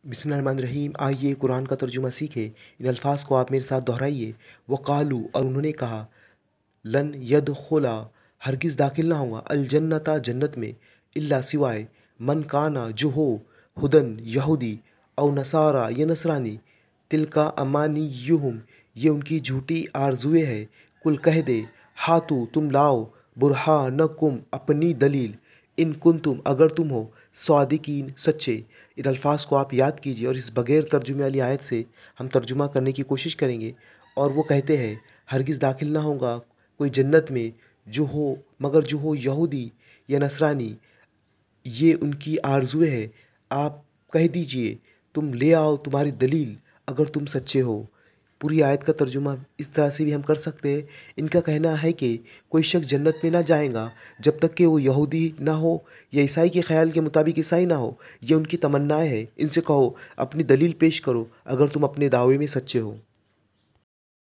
बिस्मिल्लाहिर्रहमानिर्रहीम। आइए कुरान का तर्जुमा सीखें। इन अल्फाज को आप मेरे साथ दोहराइए। वक़ालू, और उन्होंने कहा, लन यदखुला, हरगिज़ दाखिल ना होगा, अल जन्नता, जन्नत में, इल्ला सिवाय, मन काना, जो हो, हुदन, यहूदी, औ नसारा, ये नसरानी, तिलका अमानियुहुम, ये उनकी झूठी आरजुएँ है। कुल, कह दे, हातू, तुम लाओ, बुरहानकुम, अपनी दलील, इन कुंतुम, अगर तुम हो, सादिकीन, सच्चे। इन अल्फाज को आप याद कीजिए और इस बगैर तर्जुमे वाली आयत से हम तर्जुमा करने की कोशिश करेंगे। और वो कहते हैं, हरगिज़ दाखिल ना होगा कोई जन्नत में जो हो, मगर जो हो यहूदी या नसरानी, ये उनकी आरज़ुएँ है। आप कह दीजिए, तुम ले आओ तुम्हारी दलील अगर तुम सच्चे हो। पूरी आयत का तर्जुमा इस तरह से भी हम कर सकते हैं। इनका कहना है कि कोई शख्स जन्नत में ना जाएगा जब तक कि वो यहूदी ना हो या ईसाई के ख़्याल के मुताबिक ईसाई ना हो। ये उनकी तमन्नाएँ हैं। इनसे कहो, अपनी दलील पेश करो अगर तुम अपने दावे में सच्चे हो।